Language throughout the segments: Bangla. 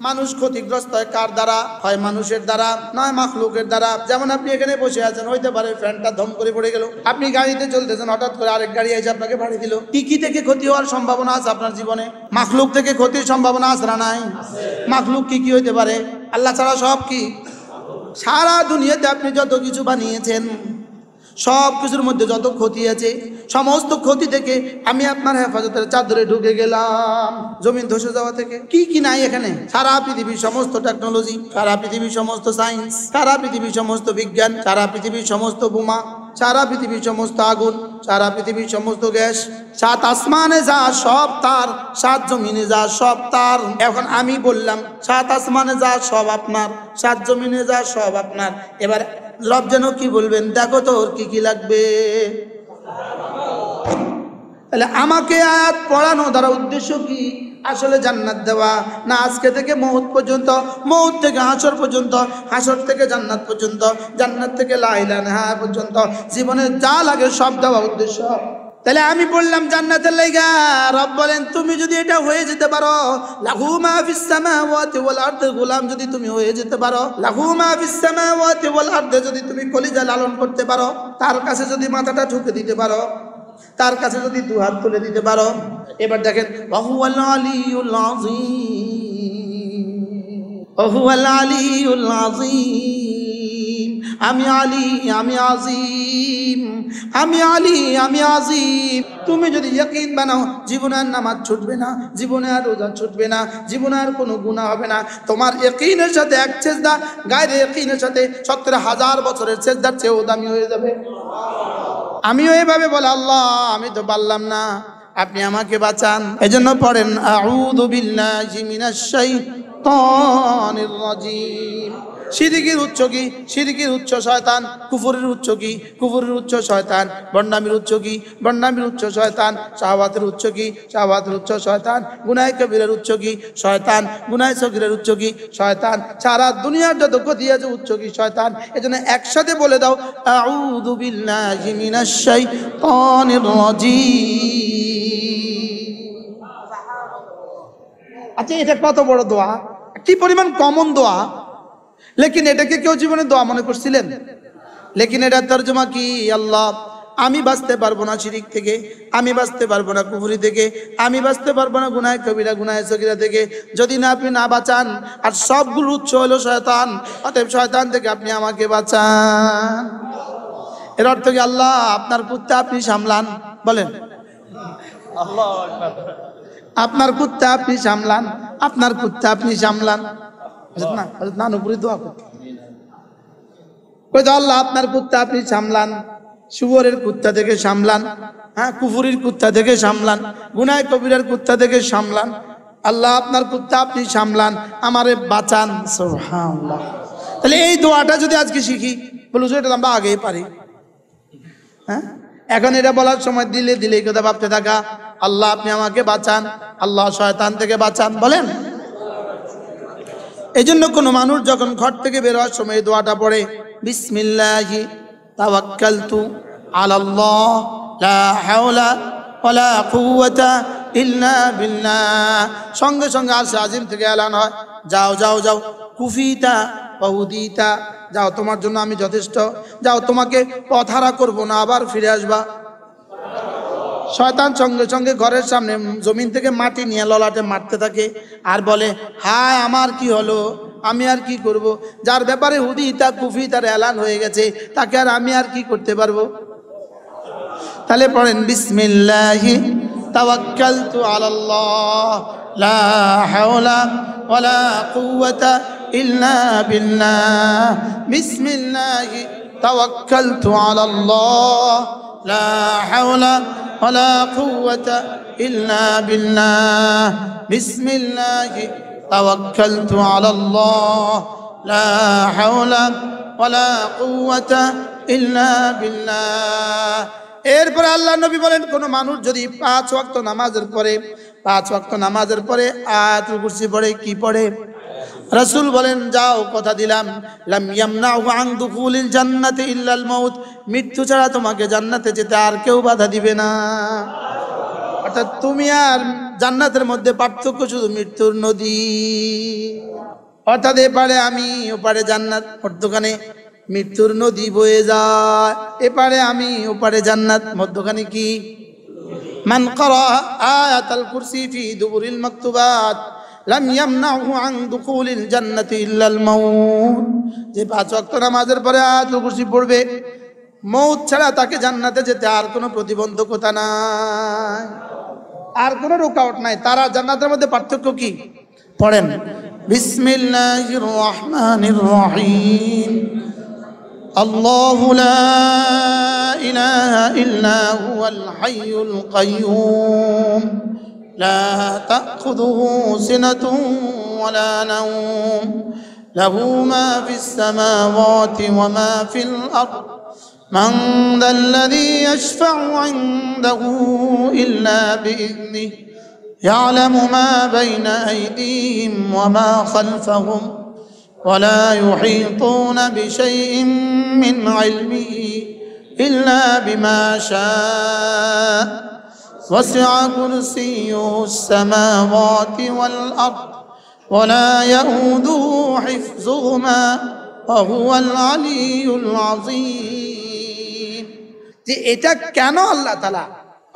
মানুষ ক্ষতিগ্রস্ত হয় কার দ্বারা? হয় মানুষের দ্বারা, নয় মাখলুকের দ্বারা। যেমন আপনি এখানে বসে আছেন, হইতে পারে ফ্যানটা ধম করে পড়ে গেল, আপনি গাড়িতে চলতেছেন, হঠাৎ করে আরেক গাড়ি এসে আপনাকে বাড়ি দিল। কি থেকে ক্ষতি হওয়ার সম্ভাবনা আছে আপনার জীবনে? মাখলুক থেকে ক্ষতির সম্ভাবনা আছে না নাই? মাখলুক কি হইতে পারে? আল্লাহ ছাড়া সব কি? সারা দুনিয়াতে আপনি যত কিছু বানিয়েছেন, সব কিছুর মধ্যে যত ক্ষতি আছে, সমস্ত ক্ষতি থেকে আমি আপনার হেফাজতের চাদরে ঢুকে গেলাম। জমিন ধসে যাওয়া থেকে কি নাই এখানে? সারা পৃথিবীর সমস্ত টেকনোলজি, সারা পৃথিবীর সমস্ত সায়েন্স, সারা পৃথিবীর সমস্ত বিজ্ঞান, সারা পৃথিবীর সমস্ত বোমা, সারা পৃথিবীর সমস্ত আগুন, সারা পৃথিবীর সমস্ত গ্যাস, 7 আসমানে যা সব তার, 7 জমিনে যা সব তার। এখন আমি বললাম 7 আসমানে যা সব আপনার, 7 জমিনে যা সব আপনার। এবার রব যেন কি বলবেন, দেখো তো ওর কি লাগবে। তাহলে আমাকে আয়াত পড়ানো দ্বারা উদ্দেশ্য কি? আসলে জান্নাত দেওয়া না? আজকে থেকে মউত পর্যন্ত, মউত থেকে হাসর পর্যন্ত, হাসর থেকে জান্নাত পর্যন্ত, জান্নাত থেকে লা ইলাহা ইল্লাল্লাহ পর্যন্ত জীবনে যা লাগে সব দেওয়া উদ্দেশ্য। তাহলে আমি বললাম জান্নাতের লাইগা, রব বলেন তুমি যদি এটা হয়ে যেতে পারো, লাহু মা ফিস সামাওয়াতি ওয়াল আরদি, গোলাম যদি তুমি হয়ে যেতে পারো, লাহু মা ফিস সামাওয়াতি ওয়াল আরদি, যদি তুমি কলিজা লালন করতে পারো, তার কাছে যদি মাথাটা ঠুকে দিতে পারো, তার কাছে যদি 2 হাত তুলে দিতে পারো। এবার দেখেন ওয়াহুয়াল আলিয়ুল আযীম, ওয়াহুয়াল আলিয়ুল আযীম। আমি আলী, আমি আজিম, আমি আলী, আমি আজিম। তুমি যদি ইয়াকিন বানাও, জীবনে আর নামাজ ছুটবে না, জীবনে আর রোজা ছুটবে না, জীবনে আর কোনো গুনাহ হবে না। তোমার ইয়াকিনের সাথে এক সেজদা গায়রে ইয়াকিনের সাথে 70,000 বছরের সেজদার চেয়েও দামি হয়ে যাবে। আমিও এভাবে বলে, আল্লাহ আমি তো পারলাম না, আপনি আমাকে বাঁচান। এজন্য পড়েন আউযু বিল্লাহি মিনাশ শাইতানির রাজিম। শিরকের উচ্চ কি? শিরকের উচ্চ শয়তান। কুফরের উচ্চ কি? কুফরের উচ্চ শয়তান। বন্ডামির উচ্চ কি? বন্ডামির উচ্চ শয়তান। শাহওয়াতের উচ্চ কি? শাহওয়াতের উচ্চ শয়তান। গুনাহ কবিরের উচ্চ কি? শয়তান। গুনাহ সগীরের উচ্চ কি? শয়তান। সারা দুনিয়ার যত ক্ষতি আছে উচ্চ কি? শয়তান। এজন্য একসাথে বলে দাও আউযু বিল্লাহি মিনাশ শাইতানির রাজিম। আচ্ছা, এটা কত বড় দোয়া, কি পরিমাণ কমন দোয়া, লেকিন এটাকে কেউ জীবনে দোয়া মনে করছিলেন? লেকিন এটা তরজমা কি? আল্লাহ আমি বাঁচতে পারবো না শিরিক থেকে, আমি বাঁচতে পারবো না কুফরি থেকে, আমি বাঁচতে পারবো না গুনাহ কবিরা গুনাহ সগীরা থেকে, যদি না আপনি না বাঁচান। আর সবগুলো উৎস হলো শয়তান, অতএব শয়তান থেকে আপনি আমাকে বাঁচান। এর অর্থ কি? আল্লাহ আপনার কুত্তা আপনি সামলান। বলেন আল্লাহু আকবার। আপনার কুত্তা আপনি সামলান, আপনার কুত্তা আপনি সামলান। না উপরে দোয়া করতে আল্লাহ আপনার কুত্তা আপনি সামলান, শুয়োরের কুত্তা থেকে সামলান, হ্যাঁ কুফুরির কুত্তা থেকে সামলান, গুনাহ কবিরার কুত্তা থেকে সামলান। আল্লাহ আপনার কুত্তা আপনি সামলান, আমারে বাঁচান। সুবহানাল্লাহ। তাহলে এই দোয়াটা যদি আজকে শিখি, বলুন এটা আমরা আগেই পারি। হ্যাঁ, এখন এটা বলার সময় দিলে এই কথা ভাবতে থাকা, আল্লাহ আপনি আমাকে বাঁচান, আল্লাহ শয়তান থেকে বাঁচান। বলেন এই জন্য কোনো মানুষ যখন ঘর থেকে বের হওয়ার সময় দোয়াটা পড়ে, বিসমিল্লাহি তাওয়াক্কালতু আলাল্লাহ লা হাওলা ওয়ালা কুওয়াতা ইল্লা বিল্লাহ, সঙ্গে সঙ্গে আরশে আজিম থেকে এলান হয়, যাও যাও যাও, কুফিতা ওয়াউদিতা, যাও তোমার জন্য আমি যথেষ্ট, যাও তোমাকে পথহারা করবো না, আবার ফিরে আসবা। শয়তান সঙ্গে সঙ্গে ঘরের সামনে জমিন থেকে মাটি নিয়ে ললাটে মারতে থাকে আর বলে, হায় আমার কি হলো, আমি আর কি করব, যার ব্যাপারে হুদিতা কুফি তার এলান হয়ে গেছে, তাকে আর আমি আর কি করতে পারবো। তাহলে পড়েন বিসমিল্লাহি তাওয়াক্কালতু আলাল্লাহ লা হাওলা ওয়ালা কুওয়াতা ইল্লা বিল্লাহ, বিসমিল্লাহি তাওয়াক্কালতু আলাল্লাহ লা হাওলা ওয়ালা কুওয়াতা ইল্লা বিল্লাহ, বিসমিল্লাহি তাওয়াক্কালতু আলাল্লাহ লা হাওলা ওয়ালা কুওয়াতা ইল্লা বিল্লাহ। এরপরে আল্লাহ নবী বলেন, কোন মানুষ যদি 5 ওয়াক্ত নামাজের পরে 5 ওয়াক্ত নামাজের পরে আয়াতুল কুরসি পড়ে, কি পড়ে? রাসূল বলেন, যাও কথা দিলাম, লাম ইয়ামনাহু আন দুখুলিল জান্নাতি ইল্লাল মাউত, মৃত্যু ছাড়া তোমাকে জান্নাতে যেতে আর কেউ বাধা দিবে না। অর্থাৎ তুমি আর জান্নাতের মধ্যে পার্থক্য শুধু মৃত্যুর নদী। অর্থাৎ এপারে আমি ওপারে জান্নাত, মধ্যখানে মৃত্যুর নদী বয়ে যায়। এপারে আমি ওপারে জান্নাত, মধ্যখানে কি? মান ক্বারা আয়াতাল কুরসি ফি দুবুরিল মাকতুবাত লাম ইয়ামনাহু আন দুখুলিল জান্নাতি ইল্লাল মাউত। যে 5 ওয়াক্ত নামাজের পরে আয়াতুল কুরসি পড়বে, মৌত ছাড়া তাকে জান্নাতে যেতে আর কোনো প্রতিবন্ধকতা নাই, আর কোনো রুকাওয়াট নাই। তারা জান্নাতের মধ্যে পার্থক্য কি? পড়েন বিসমিল্লাহির রহমানির রহিম। আল্লাহু লা ইলাহা ইল্লা হুয়াল হাইয়ুল কাইয়্যুম লা তাখুযুহু সিনাতুন ওয়ালা নাওম লাহু মা ফিস সামাওয়াতি ওয়া মা ফিল আরদ মান যাল্লাযী ইয়াশফা'ু 'ইনদাহু ইল্লা বিইذনিহি يعلم ما بين أيديهم وما خلفهم ولا يحيطون بشيء من علمه إلا بما شاء وسع كرسيه السماوات والأرض ولا يؤوده حفظهما وهو العلي العظيم। যে এটা কেন আল্লাহ তাআলা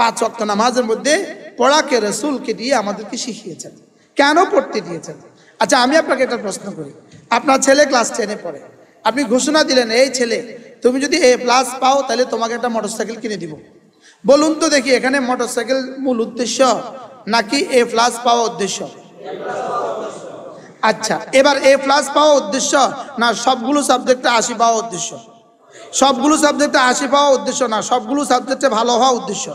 5 ওয়াক্ত নামাজের মধ্যে পড়াকে রাসূলকে দিয়ে আমাদেরকে শিখিয়েছেন, কেন পড়তে দিয়েছেন? আচ্ছা, আমি আপনাকে একটা প্রশ্ন করি। আপনার ছেলে ক্লাস 10-এ পড়ে, আপনি ঘোষণা দিলেন, এই ছেলে তুমি যদি A+ পাও তাহলে তোমাকে একটা মোটরসাইকেল কিনে দিব। বলুন তো দেখি, এখানে মোটরসাইকেল মূল উদ্দেশ্য নাকি A+ পাওয়া উদ্দেশ্য? আচ্ছা, এবার A+ পাওয়া উদ্দেশ্য না সবগুলো সাবজেক্টে 80 পাওয়া উদ্দেশ্য? সবগুলো সাবজেক্টে 80 পাওয়া উদ্দেশ্য না, সবগুলো সাবজেক্টে ভালো হওয়া উদ্দেশ্য।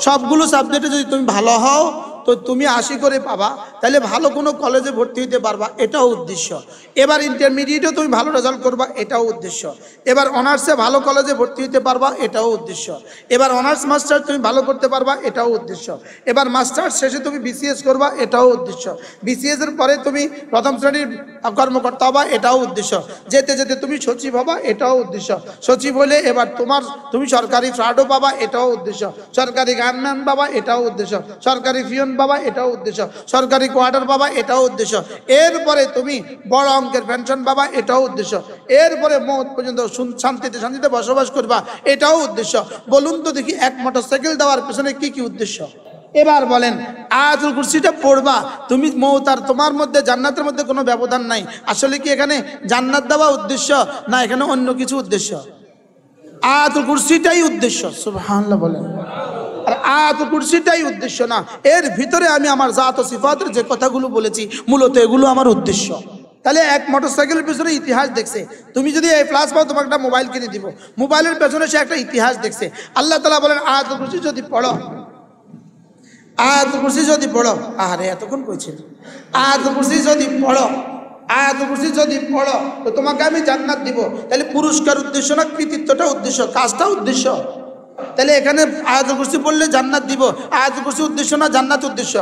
সবগুলো সাবজেক্টে যদি তুমি ভালো হও তো তুমি 80 করে পাবা, তাহলে ভালো কোনো কলেজে ভর্তি হতে পারবা, এটাও উদ্দেশ্য। এবার ইন্টারমিডিয়েটে তুমি ভালো রেজাল্ট করবা, এটাও উদ্দেশ্য। এবার অনার্সে ভালো কলেজে ভর্তি হতে পারবা, এটাও উদ্দেশ্য। এবার অনার্স মাস্টার তুমি ভালো করতে পারবা, এটাও উদ্দেশ্য। এবার মাস্টার্স শেষে তুমি BCS করবা, এটাও উদ্দেশ্য। BCS এর পরে তুমি প্রথম শ্রেণীর কর্মকর্তা হবা, এটাও উদ্দেশ্য। যেতে যেতে তুমি সচিব হবা, এটাও উদ্দেশ্য। সচিব হলে এবার তুমি সরকারি ফ্ল্যাটও পাবা, এটাও উদ্দেশ্য। সরকারি গানম্যান পাবা, এটাও উদ্দেশ্য। সরকারি পিয়ন বাবা, এটাও উদ্দেশ্য। সরকারি কোয়ার্টার বাবা, এটাও উদ্দেশ্য। এরপরে তুমি বড় অঙ্কের পেনশন বাবা, এটাও উদ্দেশ্য। এরপরে মওত পর্যন্ত শান্তিতে বসবাস করবা, এটাও উদ্দেশ্য। বলুন তো দেখি, এক মোটরসাইকেল দেওয়ার পেছনে কি কি উদ্দেশ্য? এবার বলেন, আয়াতুল কুরসিটা পড়বা, তুমি মওত আর তোমার মধ্যে জান্নাতের মধ্যে কোনো ব্যবধান নাই। আসলে কি এখানে জান্নাত দেওয়া উদ্দেশ্য না এখানে অন্য কিছু উদ্দেশ্য? আয়াতুল কুরসিটাই উদ্দেশ্য। সুবহানাল্লাহ বলেন। আর আয়াতুল কুরসিটাই উদ্দেশ্য না, এর ভিতরে আমি আমার জাত ও সিফাতের যে কথাগুলো বলেছি মূলত এগুলো আমার উদ্দেশ্য। তাহলে এক মোটরসাইকেলের পেছনে ইতিহাস দেখছে, তুমি যদি A+ পাও তোমাকে একটা মোবাইল কিনে দিব, মোবাইলের পেছনে সে একটা ইতিহাস দেখছে। আল্লাহ তাআলা বলেন, আয়াতুল কুরসি যদি পড়ো, আয়াতুল কুরসি যদি পড়ো, আরে এতক্ষণ কইছিল, আয়াতুল কুরসি যদি পড়ো, আয়াতুল কুরসি যদি পড়ো তো তোমাকে আমি জান্নাত দিব। তাহলে পুরস্কার উদ্দেশ্য না কৃতিত্বটা উদ্দেশ্য, কাজটা উদ্দেশ্য? তাহলে এখানে আয়াতুল কুরসি পড়লে জান্নাত দিব, আয়াতুল কুরসি উদ্দেশ্য না জান্নাত উদ্দেশ্য?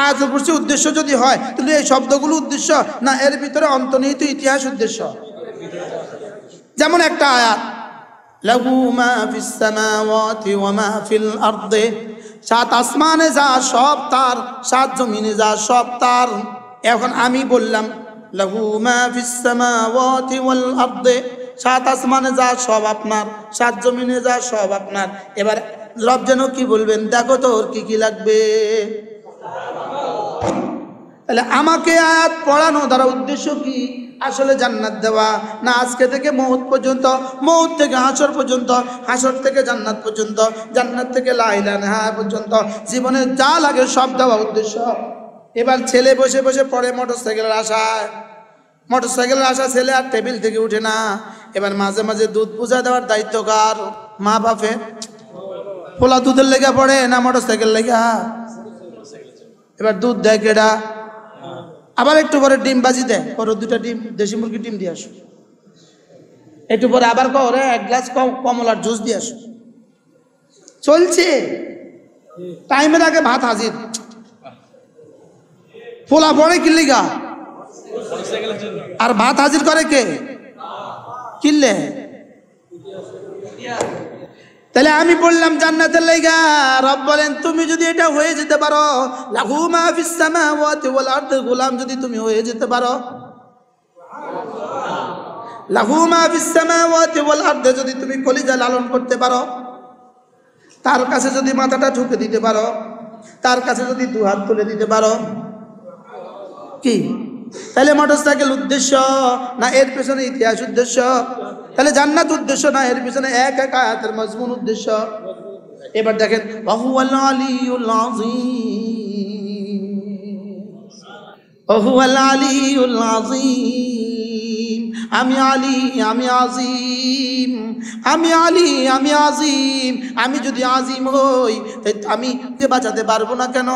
আয়াতুল কুরসি উদ্দেশ্য যদি হয় তাহলে এই শব্দগুলো উদ্দেশ্য না এর ভিতরে অন্তর্নিহিত ইতিহাস উদ্দেশ্য? যেমন একটা আয়াত, লাহু মা ফিস সামাওয়াতি ওয়া মা ফিল আরদি, 7 আসমানে যা সব তার, 7 জমিনে যা সব তার। এখন আমি বললাম লাহু মা ফিস সামাওয়াতি ওয়াল আরদি, 7 আসমানে যা সব আপনার, 7 জমিনে যা সব আপনার। এবার রব যেন কি বলবেন, দেখো তো ওর কি কি লাগবে। তাহলে আমাকে আয়াত পড়ানো দ্বারা উদ্দেশ্য কি? আসলে জান্নাত দেওয়া না আজকে থেকে মওত পর্যন্ত, মওত থেকে হাসর পর্যন্ত, হাসর থেকে জান্নাত পর্যন্ত, জান্নাত থেকে লা ইলাহা ইল্লাল্লাহ পর্যন্ত জীবনে যা লাগে সব দেওয়া উদ্দেশ্য। এবার ছেলে বসে বসে পড়ে মোটরসাইকেলের আশায়, মোটরসাইকেলের আশা ছেলে আর টেবিল থেকে উঠে না। এবার মাঝে মাঝে দুধ পূজা দেওয়ার দায়িত্ব কার? মা বাপে। পোলা দুধের লেগে পড়ে না মোটরসাইকেল লেগা? এবার দুধ দেয় কেডা? আবার একটু পরে ডিম বাজি দেয়, পরে 2টা ডিম দেশি মুরগির ডিম দিয়ে আসো। একটু পরে আবার করে 1 গ্লাস কমলার জুস দিয়ে আসো। চলছে, টাইমের আগে ভাত হাজির। পোলা পড়ে কিল্লিগা, আর ভাত হাজির করে কে? কিনলে তাহলে আমি বললাম জান্নাতের লাইগা, রব বলেন তুমি যদি এটা হয়ে যেতে পারো, লাহু মা ফিস সামাওয়াতি ওয়াল আরদি, গোলাম যদি তুমি হয়ে যেতে পারো, লাহু মা ফিস সামাওয়াতি ওয়াল আরদি, যদি তুমি কলিজা লালন করতে পারো, তার কাছে যদি মাথাটা ঠুকে দিতে পারো, তার কাছে যদি দু হাত তুলে দিতে পারো, কি তাহলে মোটরসাইকেল উদ্দেশ্য না এর পেছনে ইতিহাস উদ্দেশ্য? তাহলে জান্নাত উদ্দেশ্য না এর পেছনে এক এক আয়াতের মজমুন উদ্দেশ্য? এবার দেখেন ওয়াহুয়াল আলিয়ুল আযীম, ওয়াহুয়াল আলিয়ুল আযীম, আমি আলী, আমি আজিম, আমি আলী, আমি আজিম। আমি যদি আজিম হই আমি বাঁচাতে পারবো না কেন?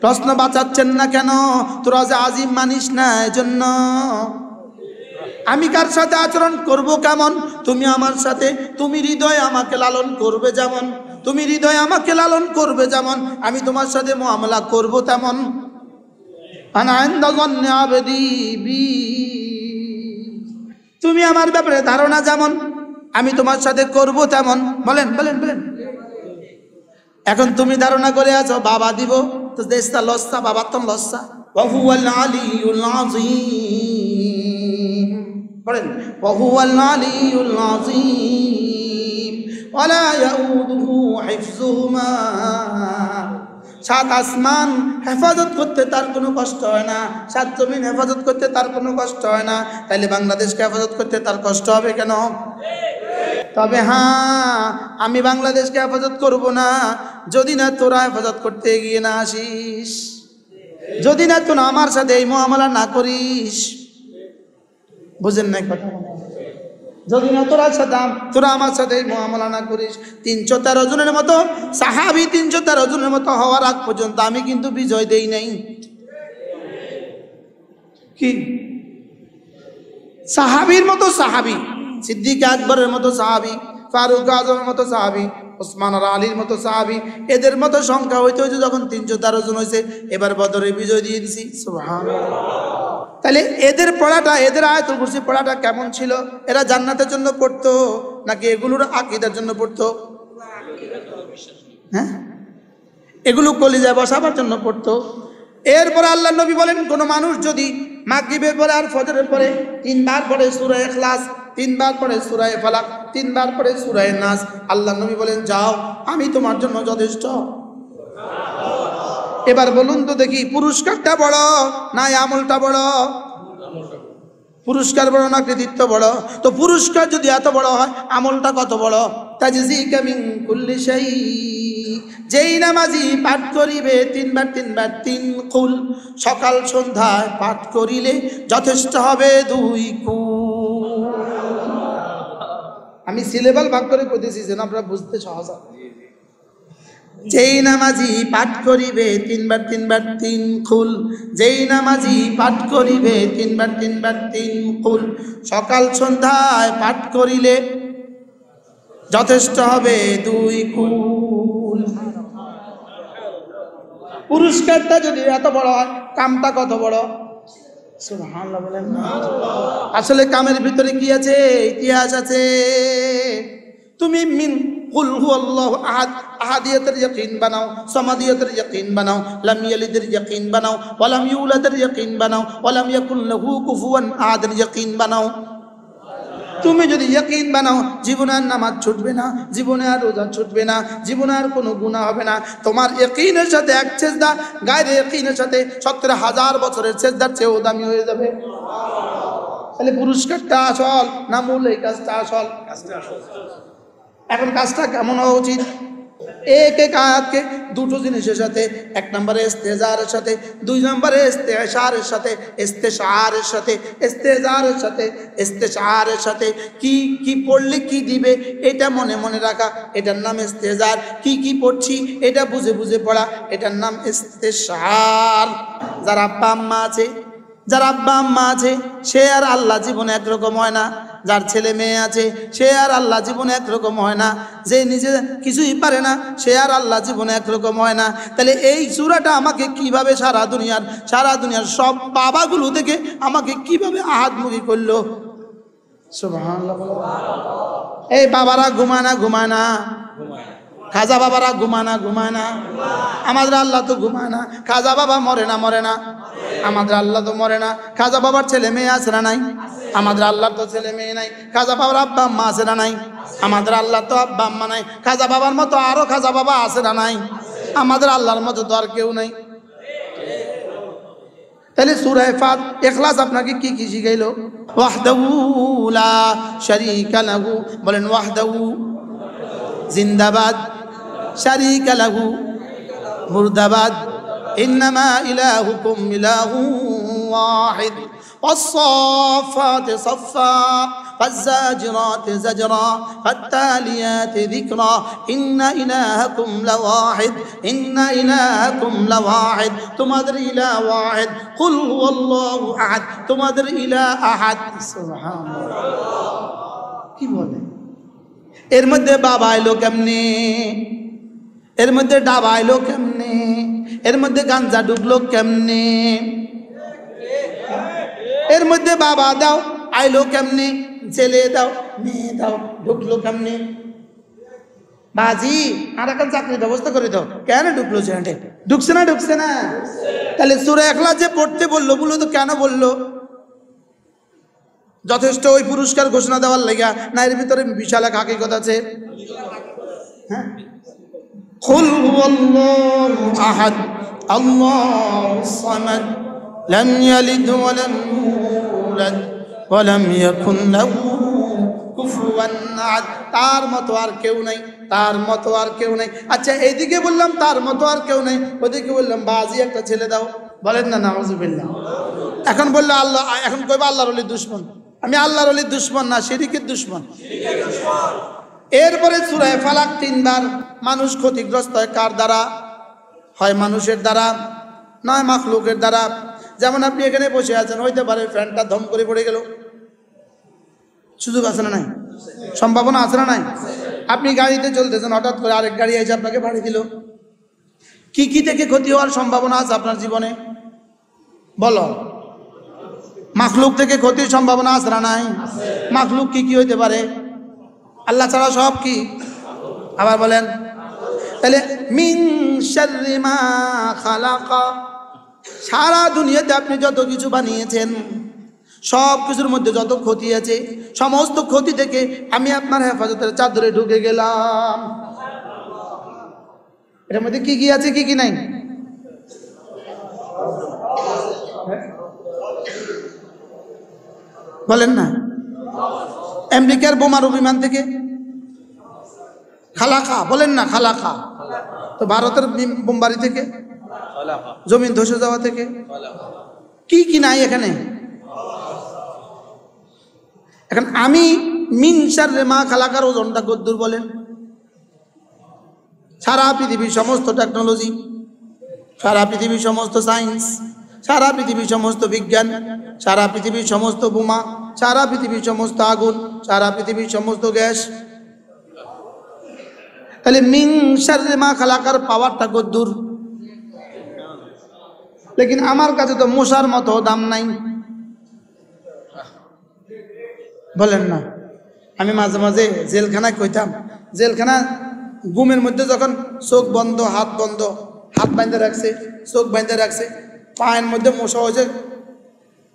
প্রশ্ন বাঁচাচ্ছেন না কেন? তোরা যে আজিম মানিস না এজন্য। আমি কার সাথে আচরণ করব কেমন? তুমি আমার সাথে, তুমি হৃদয় আমাকে লালন করবে যেমন, তুমি হৃদয় আমাকে লালন করবে যেমন, আমি তোমার সাথে মুআমালা করব তেমন। আনা ইনদা যান্নি আবদি বি, তুমি আমার ব্যাপারে ধারণা যেমন আমি তোমার সাথে করব তেমন। বলেন বলেন বলেন। এখন তুমি ধারণা করে আছো বাবা দিব, তো দেশটা লস্যা, বাবা তো লস্যা। ওয়াহুয়াল আলিয়ুল আযীম, বলেন ওয়াহুয়াল আলিয়ুল আযীম ওয়ালা ইয়াউদুহু হিফযুহুমা। সাত আসমান হেফাজত করতে তার কোনো কষ্ট হয় না, সাত জমিন হেফাজত করতে তার কোনো কষ্ট হয় না, তাইলে বাংলাদেশকে হেফাজত করতে তার কষ্ট হবে কেন? তবে হ্যাঁ, আমি বাংলাদেশকে হেফাজত করব না যদি না তোরা হেফাজত করতে এগিয়ে না আসিস, যদি না তোরা আমার সাথে এই মুআমালা না করিস। বুঝেন না কথা? যদি না তোরা আমার সাথে এই মুআমালা না করিস। 313 জনের মতো সাহাবী, 313 জনের মতো হওয়ার আগ পর্যন্ত আমি কিন্তু বিজয় দেই নাই। কি সাহাবীর মতো সাহাবী, সিদ্দিক আকবরের মতো সাহাবী, ফারুক আজমের মতো সাহাবী, ওসমান আর আলীর মতো সাহাবী, এদের মতো সংখ্যা হইতে হইতে যখন 313 জন হয়েছে, এবার বদরে বিজয় দিয়ে দিছি। সুবহানাল্লাহ। তাহলে এদের পড়াটা, এদের আয়াতুল কুরসি পড়াটা কেমন ছিল? এরা জান্নাতের জন্য পড়তো নাকি এগুলোর আকীদার জন্য পড়তো? হ্যাঁ, এগুলো কলিজায় বসাবার জন্য পড়তো। এরপরে আল্লাহ নবী বলেন, কোন মানুষ যদি মাগরিবের পরে আর ফজরের পরে 3 বার পড়ে সূরা ইখলাস, 3 বার পড়ে সূরা ফালাক, 3 বার পড়ে সূরা নাস, আল্লাহ নবী বলেন যাও আমি তোমার জন্য যথেষ্ট। এবার বলুন তো দেখি, পুরস্কারটা বড় না আমলটা বড়? পুরস্কার বড় না কৃতিত্ব বড়? তো পুরস্কার যদি এত বড় হয়, আমলটা কত বড়? তাজজিকা মিন কুল্লি শাই, যেই নামাজি পাঠ করিবে 3 বার 3 বার 3 কুল, সকাল সন্ধ্যায় পাঠ করিলে যথেষ্ট হবে 2 কুল। আমি সিলেবাল ভাগ করে কইতেছি যেন আপনারা বুঝতে সহজ হয়। যেই নামাজি পাঠ করিবে 3 বার 3 বার 3 কুল, যেই নামাজি পাঠ করিবে 3 বার 3 বার 3 কুল, সকাল সন্ধ্যায় পাঠ করিলে যথেষ্ট হবে 2 কুল। পুরস্কারটা যদি এত বড় হয়, কামটা কত বড়? সুবহানাল্লাহ বলেন। আসলে কামের ভিতরে কি আছে? ইতিহাস আছে। তুমি মিন কুল হুয়াল্লাহু আহাদ, আহাদিয়াতের ইয়াকিন বানাও, সামাদিয়াতের ইয়াকিন বানাও, লাম ইয়ালিদের ইয়াকিন বানাও, ওয়া লাম ইউলাদের ইয়াকিন বানাও, ওয়া লাম ইয়াকুল লাহু কুফুয়ান আহাদের ইয়াকিন বানাও। তুমি যদি ইয়াকিন বানাও, জীবনে আর নামাজ ছুটবে না, জীবনে আর রোজা ছুটবে না, জীবনে আর কোনো গুনাহ হবে না। তোমার ইয়াকিনের সাথে এক সেজদা গায়রে ইয়াকিনের সাথে 70,000 বছরের সেজদার চেয়েও দামি হয়ে যাবে। তাহলে পুরস্কারটা আসল না মূল? এই কাজটা আসল। এখন কাজটা কেমন হওয়া উচিত? এক এক আয়াতকে দুটো জিনিসের সাথে, 1 নম্বরে ইস্তেজারের সাথে, 2 নম্বরে ইস্তেশারের সাথে, ইস্তেশারের সাথে, ইস্তেজারের সাথে, ইস্তেশারের সাথে কি কি পড়লে কি দিবে এটা মনে মনে রাখা, এটার নাম ইস্তেজার। কি কি পড়ছি এটা বুঝে বুঝে পড়া, এটার নাম ইস্তেশার। যার আব্বা আম্মা আছে, যার আব্বা আম্মা আছে সে আর আল্লাহ জীবনে একরকম হয় না। যার ছেলে মেয়ে আছে সে আর আল্লাহ জীবনে একরকম হয় না। যে নিজে কিছুই পারে না সে আর আল্লাহ জীবনে একরকম হয় না। তাহলে এই সূরাটা আমাকে কিভাবে সারা দুনিয়ার সব বাবাগুলো থেকে আমাকে কিভাবে আহাদমুখী করলো? সুবহানাল্লাহ। এই বাবারা ঘুমানা ঘুমানা, খাজা বাবারা ঘুমানা ঘুমানা, আমাদের আল্লাহ তো ঘুমানা। খাজা বাবা মরে না মরে না, আমাদের আল্লাহ তো মরে না। খাজা বাবার ছেলে মেয়ে আছে না নাই? আমাদের আল্লাহর তো ছেলে মেয়ে নাই। খাজা বাবার আব্বা আম্মা আছে না নাই? আমাদের আল্লাহ তো আব্বা আম্মা নাই। খাজা বাবার মতো আরো খাজা বাবা আছে না নাই? আমাদের আল্লাহর মতো তো আর কেউ নাই। তাহলে সূরা ইখলাস আপনাকে কি কি শিখাইলো? ওয়াহদাহু লা শারীকা লাহু, বলেন ওয়াহদাহু জিন্দাবাদ, শারীকা লাহু মুর্দাবাদ, ইন্নামা ইলাহুকুম ইলাহুন ওয়াহিদ, والصافات صفا فالزاجرات زجرا فالتاليات ذكرا إن إلهكم لواحد إن إلهكم لواحد তোমাদের ইলাহ ওয়াহিদ কুল হুয়াল্লাহু আহাদ তোমাদের ইলাহ আহাদ। সুবহানাল্লাহ, কি বলে? এর মধ্যে বাবা আইলো কেমনে? এর মধ্যে ডাবা আইলো কেমনে? এর মধ্যে গাঞ্জা ঢুকলো কেমনে? এর মধ্যে বাবা দাও আইলো কেমনে? ছেলে দাও মেয়ে দাও ঢুকলো কেমনে? বাজি আর এখন চাকরির ব্যবস্থা করে দাও। কেন ঢুকলো? জেন্টে ঢুকছে না? ঢুকছে না? তাহলে সূরা ইখলাস যে পড়তে বললো বলো তো কেন বললো? যথেষ্ট ওই পুরস্কার ঘোষণা দেওয়ার লাগা না এর ভিতরে বিশাল এক হাকিকত আছে? হ্যাঁ, কুল হুয়াল্লাহু আহাদ আল্লাহুস সামাদ লাম ইয়ালিদ ওয়া লাম ইউলাদ ওয়া লাম ইয়াকুন লাহু কুফুয়ান আহাদ। তার মতো আর কেউ নাই, তার মতো আর কেউ নাই। আচ্ছা, এইদিকে বললাম তার মতো আর কেউ নাই, ওদিকে বললাম বাজি একটা ছেলে দাও। বলেন না নাউজুবিল্লাহ। এখন বললো আল্লাহ, এখন কইবা আল্লাহর ওলির দুশমন। আমি আল্লাহর ওলির দুশমন না, শিরকের দুশমন। এরপরে সূরা ফালাক তিনবার। মানুষ ক্ষতিগ্রস্ত হয় কার দ্বারা? হয় মানুষের দ্বারা, নয় মাখলুকের দ্বারা। যেমন আপনি এখানে বসে আছেন, হইতে পারে ফ্যানটা ধম করে পড়ে গেল, সুযোগ আছে না নাই? সম্ভাবনা আছে না নাই? আপনি গাড়িতে চলতেছেন, হঠাৎ করে আরেক গাড়ি এসে আপনাকে বাড়ি দিল। কি কি থেকে ক্ষতি হওয়ার সম্ভাবনা আছে আপনার জীবনে? বলো। মাখলুক থেকে ক্ষতির সম্ভাবনা আছে না নাই? মাখলুক কি কি হইতে পারে? আল্লাহ ছাড়া সব কি? আবার বলেন। তাহলে মিন শাররি মা খালাকা, সারা দুনিয়াতে আপনি যত কিছু বানিয়েছেন সব কিছুর মধ্যে যত ক্ষতি আছে, সমস্ত ক্ষতি থেকে আমি আপনার হেফাজতের চাদরে ঢুকে গেলাম। এর মধ্যে কি কি আছে, কি কি নাই? বলেন না। আমেরিকার বোমারু বিমান থেকে খালাকা, বলেন না খালাকা। তো ভারতের বোমবারি থেকে, জমিন ধসে যাওয়া থেকে, কি কি নাই এখানে? এখন আমি মিন শাররি মা খালাকার ওজনটা কদ্দুর বলেন? সারা পৃথিবীর সমস্ত টেকনোলজি, সারা পৃথিবীর সমস্ত সায়েন্স, সারা পৃথিবীর সমস্ত বিজ্ঞান, সারা পৃথিবীর সমস্ত বোমা, সারা পৃথিবীর সমস্ত আগুন, সারা পৃথিবীর সমস্ত গ্যাস, তাহলে মিন শাররি মা খালাকার পাওয়ারটা কদ্দুর? লেকিন আমার কাছে তো মশার মতো দাম নাই। বলেন না। আমি মাঝে মাঝে জেলখানায় কইতাম, জেলখানা ঘুমের মধ্যে যখন চোখ বন্ধ হাত বন্ধ, হাত বাঁধে রাখছে, চোখ বাঁধে রাখছে, পায়ের মধ্যে মশা হয়েছে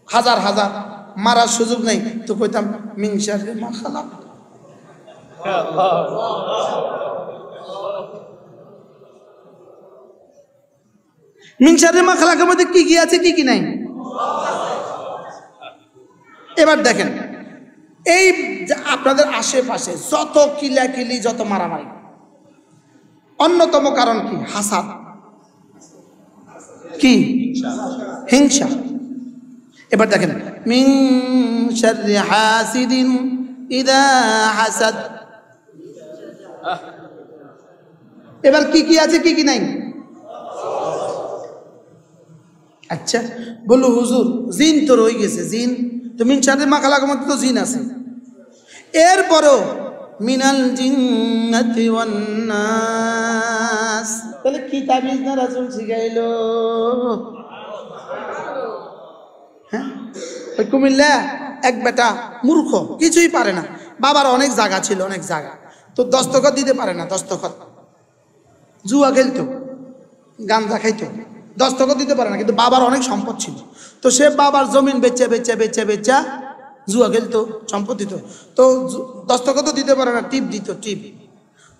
হাজার হাজার, মারার সুযোগ নেই, তো কইতাম মিন শাররি মা খালাক। মিন শাররি মা খালাকের মধ্যে কি কি আছে, কি কি নাই? এবার দেখেন, এই আপনাদের আশেপাশে যত কিলাকিলি, যত মারামারি, অন্যতম কারণ কি? হাসাদ। কি? হিংসা। এবার দেখেন, মিন শাররি হাসিদিন ইযা হাসাদ। এবার কি কি আছে, কি কি নাই? আচ্ছা বললো হুজুর জিন তো রয়ে গেছে, জিন তো মিন শাররি মা খালাকের মধ্যে তো জিন আছে। এরপরও মিনাল জিন্নাতি ওয়ান নাস, তাহলে কি তাবিজ না রাসূল শিখাইলো? হ্যাঁ, ওই কুমিল্লা এক বেটা মূর্খ, কিছুই পারে না, বাবার অনেক জায়গা ছিল, অনেক জায়গা, তো দস্তখত দিতে পারে না, দস্তখত, জুয়া খেলতো, গাঞ্জা খাইতো, দস্তখত দিতে পারে না, কিন্তু বাবার অনেক সম্পদ ছিল। তো সে বাবার জমিন বেচা বেচা বেচা বেচা জুয়া খেলতো, সম্পদ দিত, তো দস্তখত দিতে পারে না, টিপ দিত, টিপ।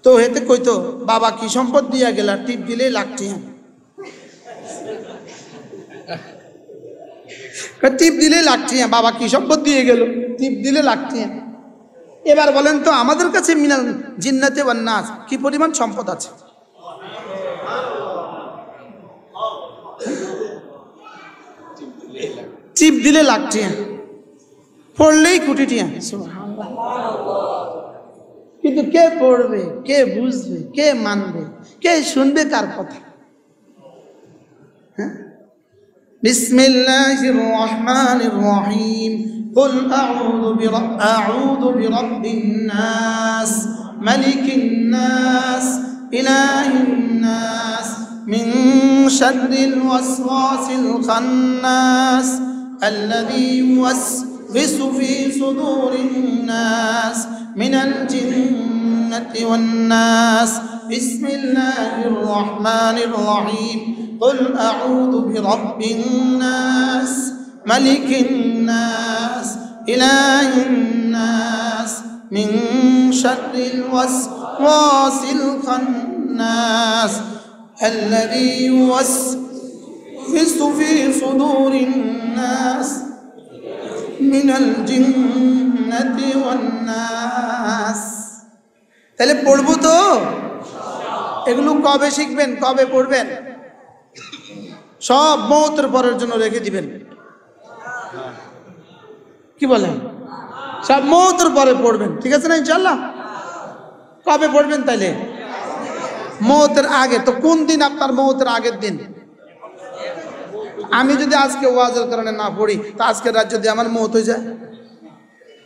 তো হেতে কইতো বাবা কি সম্পদ দিয়া গেলা, টিপ দিলেই লাগছে, টিপ দিলেই লাগছে, বাবা কি সম্পদ দিয়ে গেল, টিপ দিলে লাগছে। এবার বলেন তো আমাদের কাছে মিনাল জিন্নাতে ওয়ান নাস কি পরিমাণ সম্পদ আছে? টিপ দিলে লাগছে, পড়লেই কোটি টিয়া। কিন্তু কে পড়বে, কে বুঝবে, কে মানবে, কে শুনবে কার কথা? হ্যাঁ, বিসমিল্লাহির রহমানির রহিম। قل أعوذ برب الناس ملك الناس إله الناس من شر الوسواس الخناس الذي يوسوس في صدور الناس من الجنة والناس. بسم الله الرحمن الرحيم. قل أعوذ برب الناس ملك الناس إله الناس من شر الوسواس الخناس الذي يوسوس في صدور الناس من الجنة والناس. তাহলে পড়বো তো? এগুলো কবে শিখবেন, কবে পড়বেন? সব মওতের পরের জন্য রেখে দিবেন। কি বলেন? সব মওতের পরে পড়বেন, ঠিক আছে না ইনশাআল্লাহ? কবে পড়বেন তাইলে? মওতের আগে। তো কোন দিন আপনার মওতের আগের দিন? আমি যদি আজকে ওয়াজের কারণে না পড়ি, তো আজকের রাত যদি আমার মওত হয়ে যায়,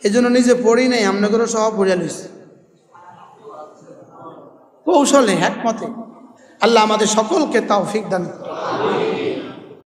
এই জন্য নিজে পড়ি নাই, আমনে করে সব পড়িয়া লইছি কৌশলে, হিকমতে। আল্লাহ আমাদের সকলকে তৌফিক দান।